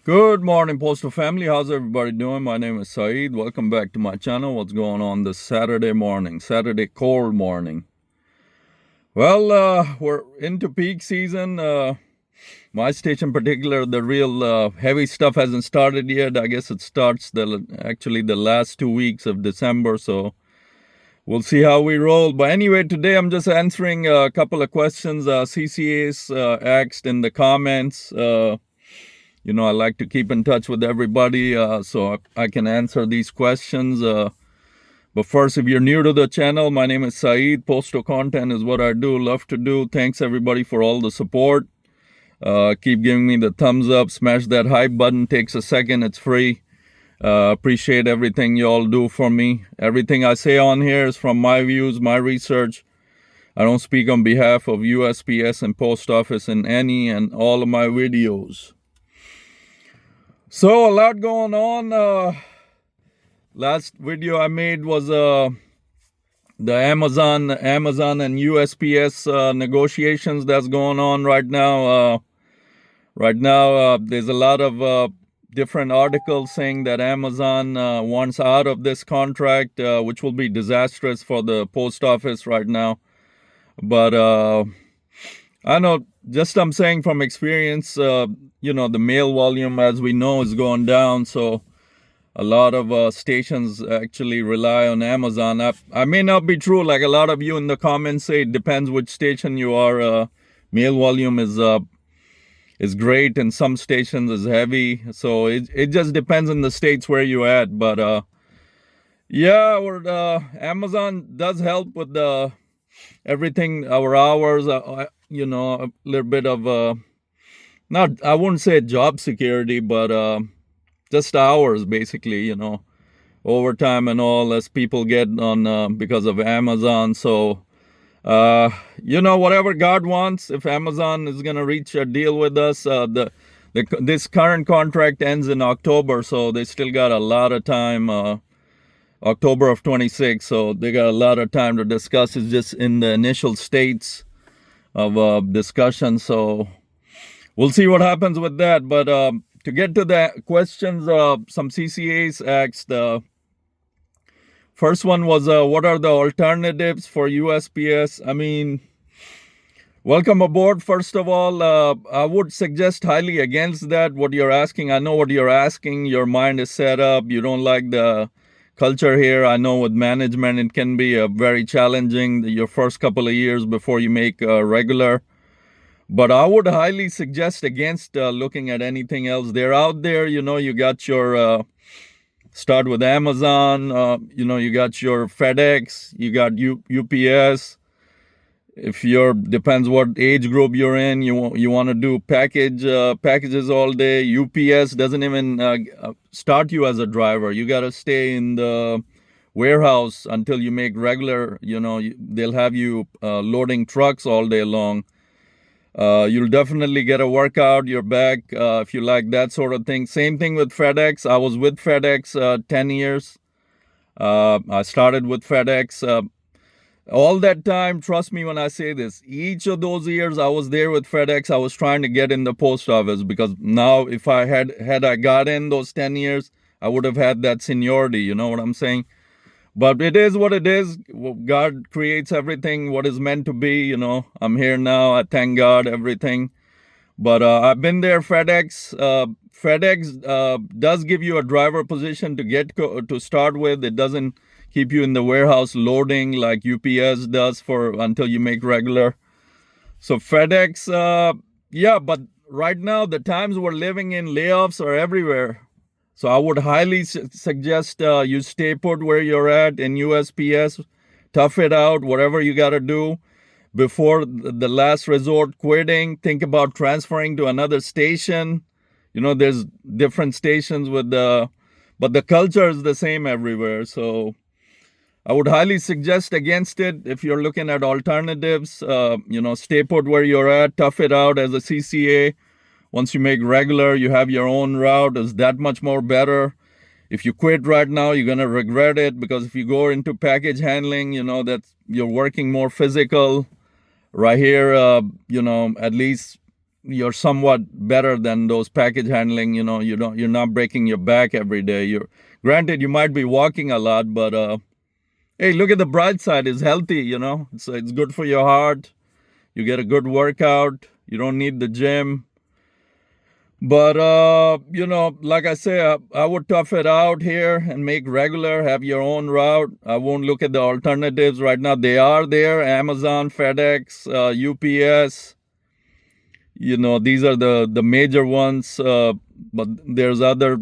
Good morning, Postal family. How's everybody doing? My name is Saeed. Welcome back to my channel. What's going on this Saturday morning? Saturday cold morning. Well, we're into peak season. My station in particular, the real heavy stuff hasn't started yet. I guess it starts the last 2 weeks of December. So we'll see how we roll. But anyway, today I'm just answering a couple of questions CCAs asked in the comments. I like to keep in touch with everybody so I can answer these questions. But first, if you're new to the channel, my name is Saeed. Postal content is what I do, love to do. Thanks everybody for all the support. Keep giving me the thumbs up. Smash that hype button. Takes a second. It's free. Appreciate everything you all do for me. Everything I say on here is from my views, my research. I don't speak on behalf of USPS and Post Office in any and all of my videos. So a lot going on. Last video I made was the Amazon and USPS negotiations that's going on right now. There's a lot of different articles saying that Amazon wants out of this contract, which will be disastrous for the post office right now. But I know, just I'm saying from experience, the mail volume, as we know, is going down. So a lot of stations actually rely on Amazon. I may not be true. Like a lot of you in the comments say, it depends which station you are. Mail volume is great, and some stations is heavy. So it just depends on the states where you at. But Amazon does help with everything, our hours. A little bit of not, I wouldn't say job security, but just hours, basically, overtime and all, as people get on because of Amazon. So, whatever God wants, if Amazon is going to reach a deal with us, this current contract ends in October, so they still got a lot of time, October of 26, so they got a lot of time to discuss. It's just in the initial states of discussion, so we'll see what happens with that. But to get to the questions, some CCAs asked. First one was, what are the alternatives for USPS? I mean, welcome aboard, first of all. I would suggest highly against that, what you're asking. I know what you're asking. Your mind is set up. You don't like the culture here. I know with management, it can be very challenging your first couple of years before you make regular. But I would highly suggest against looking at anything else. They're out there, you got your, start with Amazon, you got your FedEx, you got UPS. If depends what age group you're in, you want to do packages all day. UPS doesn't even start you as a driver. You got to stay in the warehouse until you make regular, they'll have you loading trucks all day long. You'll definitely get a workout, your back, if you like that sort of thing. Same thing with FedEx. I was with FedEx 10 years. I started with FedEx. All that time, trust me when I say this, each of those years I was there with FedEx, I was trying to get in the post office, because now if I had I got in those 10 years, I would have had that seniority, you know what I'm saying? But it is what it is. God creates everything what is meant to be, I'm here now. I thank God, everything. But I've been there. FedEx does give you a driver position to start with. It doesn't keep you in the warehouse loading like UPS does until you make regular. So FedEx, but right now the times we're living in, layoffs are everywhere. So I would highly suggest you stay put where you're at in USPS, tough it out, whatever you got to do before the last resort, quitting. Think about transferring to another station. There's different stations but the culture is the same everywhere. So I would highly suggest against it. If you're looking at alternatives, stay put where you're at, tough it out as a CCA. Once you make regular, you have your own route. Is that much more better? If you quit right now, you're going to regret it, because if you go into package handling, that you're working more physical. Right here, at least you're somewhat better than those package handling. You're not breaking your back every day. Granted, you might be walking a lot, but hey, look at the bright side. It's healthy. It's good for your heart. You get a good workout. You don't need the gym. But, like I say, I would tough it out here and make regular, have your own route. I won't look at the alternatives right now. They are there, Amazon, FedEx, UPS. These are the major ones. But there's other,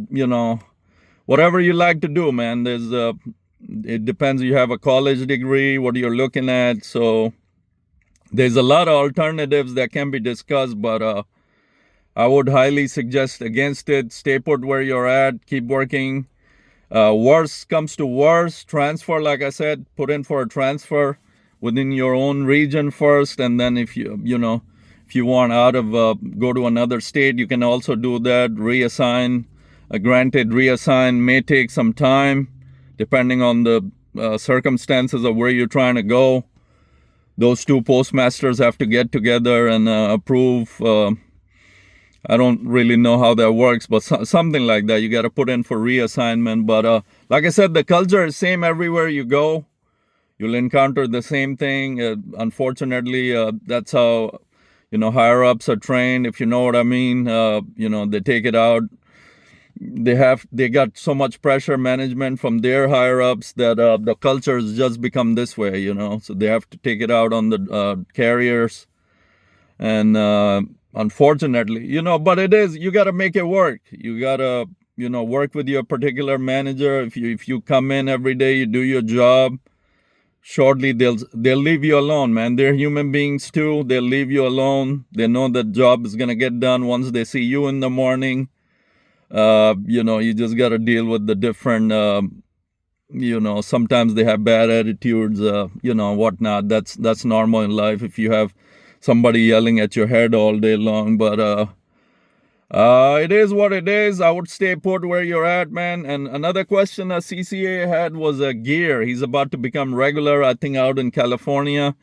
whatever you like to do, man. It depends. You have a college degree, what you're looking at. So there's a lot of alternatives that can be discussed, but I would highly suggest against it. Stay put where you're at. Keep working. Worst comes to worst, transfer, like I said, put in for a transfer within your own region first. And then if you want out of, go to another state, you can also do that. Reassign. Granted, reassign may take some time depending on the circumstances of where you're trying to go. Those two postmasters have to get together and approve. I don't really know how that works, but something like that. You got to put in for reassignment. But like I said, the culture is same everywhere you go. You'll encounter the same thing. Unfortunately, that's how, higher ups are trained, if you know what I mean. They take it out. They got so much pressure management from their higher ups that the culture has just become this way, So they have to take it out on the carriers. And unfortunately, but it is, you got to make it work. You got to, work with your particular manager. If you come in every day, you do your job, shortly they'll leave you alone, man. They're human beings too. They'll leave you alone. They know that job is going to get done once they see you in the morning. You just got to deal with the different, sometimes they have bad attitudes, whatnot. That's normal in life if you have somebody yelling at your head all day long. But it is what it is. I would stay put where you're at, man. And another question a CCA had was gear. He's about to become regular, I think, out in California.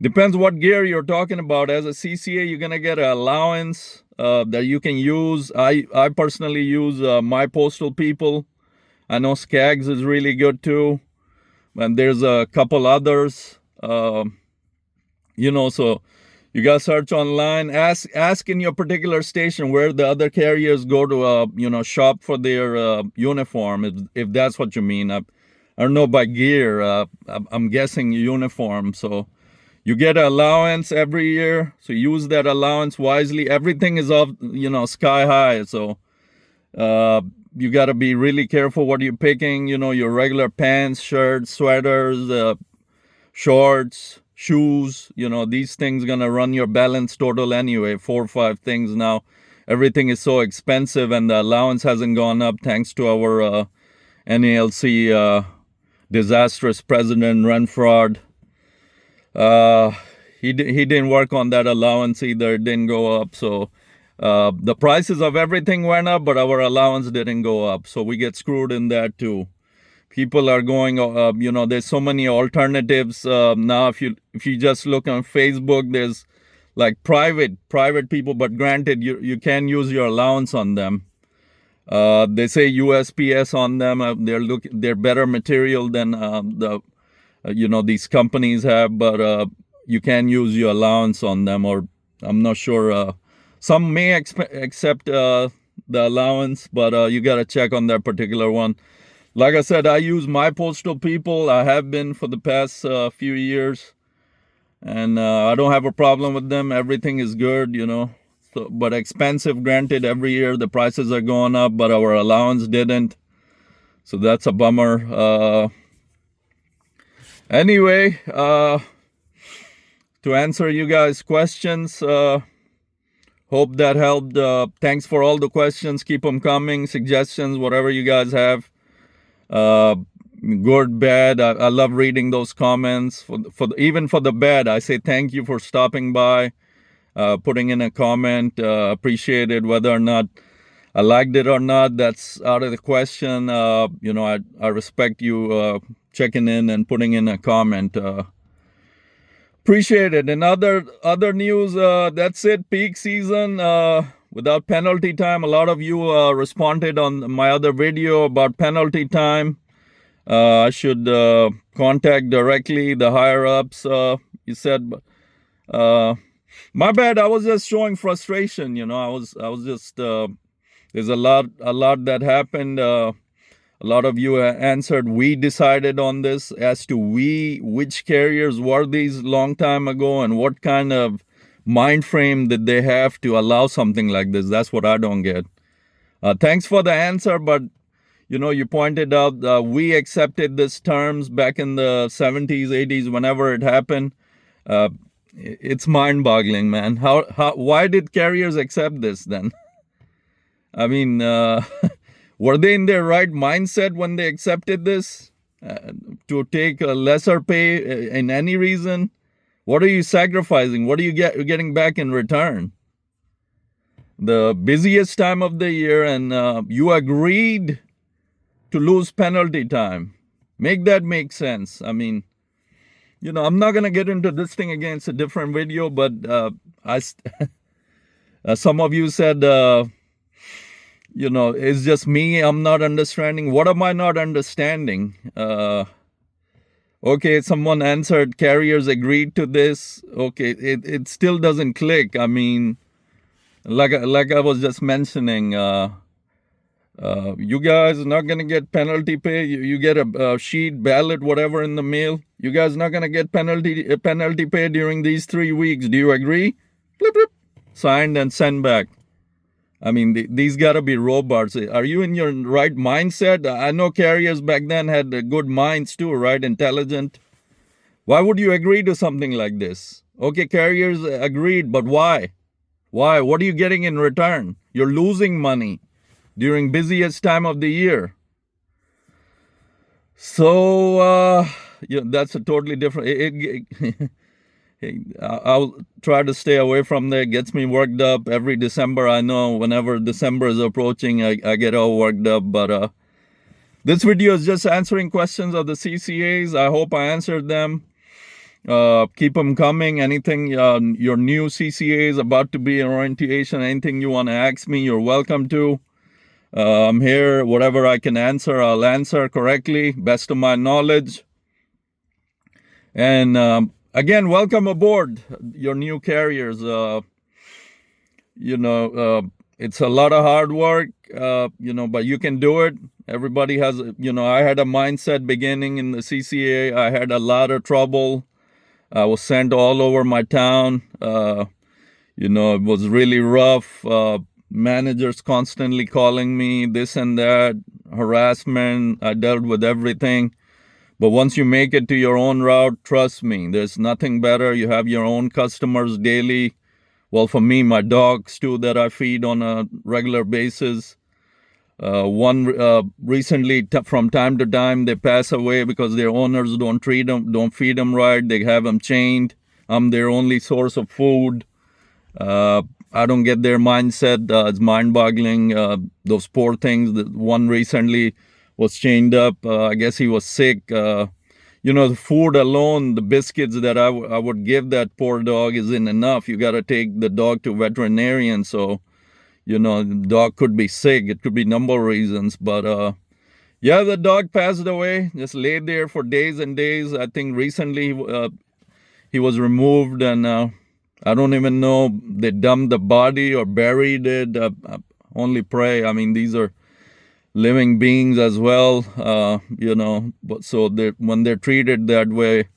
Depends what gear you're talking about. As a CCA, you're going to get an allowance that you can use. I personally use My Postal People. I know Skaggs is really good too. And there's a couple others. So you got to search online. Ask in your particular station where the other carriers go to, shop for their uniform, if that's what you mean. I don't know by gear. I'm guessing uniform. So you get an allowance every year. So use that allowance wisely. Everything is off, sky high. So you got to be really careful what you're picking. Your regular pants, shirts, sweaters, shorts, shoes, these things gonna run your balance total anyway. 4 or 5 things now. Everything is so expensive, and the allowance hasn't gone up thanks to our NALC disastrous president Renfrod. He didn't work on that allowance either. It didn't go up. So the prices of everything went up, but our allowance didn't go up. So we get screwed in that too. People are going, there's so many alternatives now. If you just look on Facebook, there's like private people, but granted, you can use your allowance on them. They say USPS on them. They're better material than these companies have, but you can use your allowance on them, or I'm not sure. Some may accept the allowance, but you got to check on that particular one. Like I said, I use My Postal People. I have been for the past few years, and I don't have a problem with them. Everything is good, So, but expensive, granted, every year the prices are going up, but our allowance didn't. So that's a bummer. Anyway, to answer you guys' questions, hope that helped. Thanks for all the questions. Keep them coming. Suggestions, whatever you guys have. Good, bad. I love reading those comments. Even for the bad, I say thank you for stopping by, putting in a comment. Appreciate it. Whether or not I liked it or not, that's out of the question. I respect you checking in and putting in a comment. Appreciate it. And other news, that's it. Peak season without penalty time. A lot of you responded on my other video about penalty time. I should contact directly the higher ups. You said, my bad. I was just showing frustration. I was just. There's a lot that happened. A lot of you answered, we decided on this. As to which carriers were these long time ago, and what kind of mind frame did they have to allow something like this? That's what I don't get. Thanks for the answer, but you pointed out we accepted these terms back in the 70s, 80s, whenever it happened. It's mind-boggling, man. Why did carriers accept this then? I mean, were they in their right mindset when they accepted this to take a lesser pay in any reason? What are you sacrificing? What are you getting back in return? The busiest time of the year, and you agreed to lose penalty time. Make that make sense. I mean, I'm not going to get into this thing again. It's a different video, but some of you said, it's just me. I'm not understanding. What am I not understanding? Okay, someone answered, carriers agreed to this. Okay, it still doesn't click. I mean, like I was just mentioning, you guys are not going to get penalty pay. You get a sheet, ballot, whatever in the mail. You guys are not going to get penalty pay during these 3 weeks. Do you agree? Blip, blip. Signed and sent back. I mean, these got to be robots. Are you in your right mindset? I know carriers back then had good minds too, right? Intelligent. Why would you agree to something like this? Okay, carriers agreed, but why? Why? What are you getting in return? You're losing money during busiest time of the year. So, that's a totally different... I'll try to stay away from there. It gets me worked up every December. I know whenever December is approaching, I get all worked up. But this video is just answering questions of the CCAs. I hope I answered them. Keep them coming. Anything your new CCA is about to be in orientation, anything you want to ask me, you're welcome to. I'm here. Whatever I can answer, I'll answer correctly, best of my knowledge. And again, welcome aboard, your new carriers. It's a lot of hard work, but you can do it. Everybody has, I had a mindset beginning in the CCA. I had a lot of trouble. I was sent all over my town. It was really rough. Managers constantly calling me, this and that, harassment. I dealt with everything. But once you make it to your own route, trust me, there's nothing better. You have your own customers daily. Well, for me, my dogs too that I feed on a regular basis. One recently, from time to time, they pass away because their owners don't treat them, don't feed them right. They have them chained. I'm their only source of food. I don't get their mindset. It's mind-boggling. Those poor things. One recently was chained up. I guess he was sick. The food alone, the biscuits that I would give that poor dog isn't enough. You got to take the dog to veterinarian. So, the dog could be sick. It could be a number of reasons. But, the dog passed away. Just laid there for days and days. I think recently he was removed, and I don't even know they dumped the body or buried it. Only pray. I mean, these are living beings as well, but so when they're treated that way,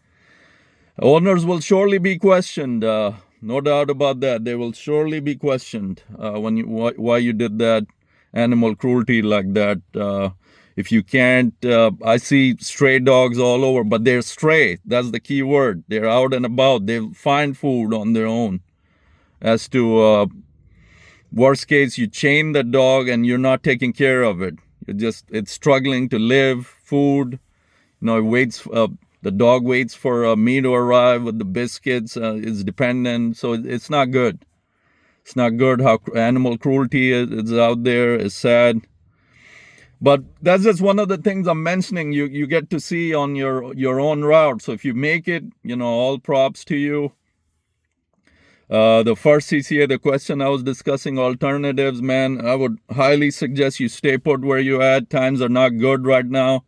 owners will surely be questioned. No doubt about that. They will surely be questioned why you did that, animal cruelty like that. If you can't, I see stray dogs all over, but they're stray. That's the key word. They're out and about. They'll find food on their own. As to worst case, you chain the dog and you're not taking care of it. It's struggling to live, food. It waits. The dog waits for me to arrive with the biscuits. It's dependent, so it's not good. It's not good how animal cruelty is out there. It's sad. But that's just one of the things I'm mentioning. You get to see on your own route. So if you make it, all props to you. The first CCA, the question I was discussing, alternatives, man, I would highly suggest you stay put where you at. Times are not good right now.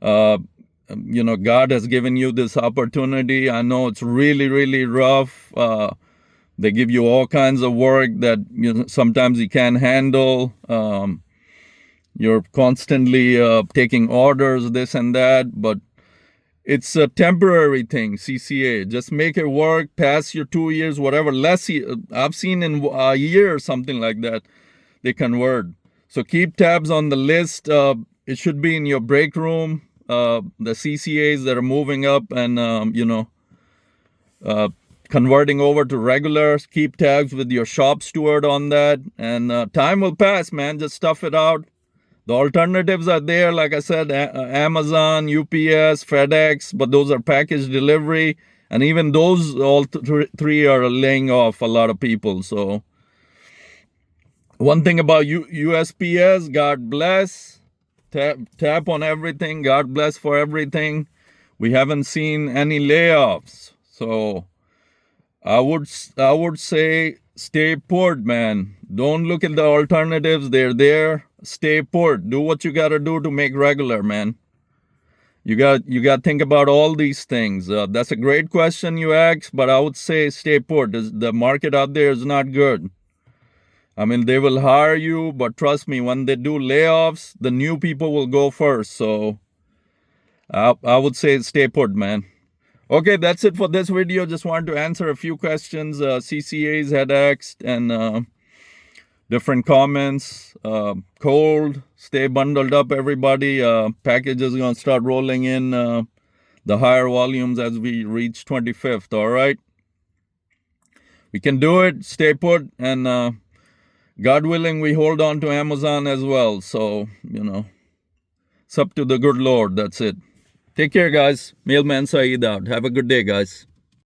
God has given you this opportunity. I know it's really, really rough. They give you all kinds of work that sometimes you can't handle. You're constantly taking orders, this and that, but it's a temporary thing, CCA. Just make it work, pass your 2 years, whatever. I've seen in a year or something like that, they convert. So keep tabs on the list. It should be in your break room. The CCAs that are moving up and, converting over to regulars. Keep tabs with your shop steward on that. And time will pass, man. Just stuff it out. The alternatives are there, like I said, Amazon, UPS, FedEx, but those are package delivery. And even those, all three are laying off a lot of people. So one thing about USPS, God bless. Tap on everything. God bless for everything. We haven't seen any layoffs. So I would say stay put, man. Don't look at the alternatives. They're there. Stay put. Do what you got to do to make regular, man. You got to think about all these things. That's a great question you asked, but I would say stay put. The market out there is not good. I mean, they will hire you, but trust me, when they do layoffs, the new people will go first. So I would say stay put, man. Okay, that's it for this video. Just wanted to answer a few questions CCAs had asked and different comments. Cold, stay bundled up, everybody. Packages are going to start rolling in the higher volumes as we reach 25th, all right? We can do it, stay put, and God willing, we hold on to Amazon as well. So, it's up to the good Lord. That's it. Take care, guys. MailmanSyed out. Have a good day, guys.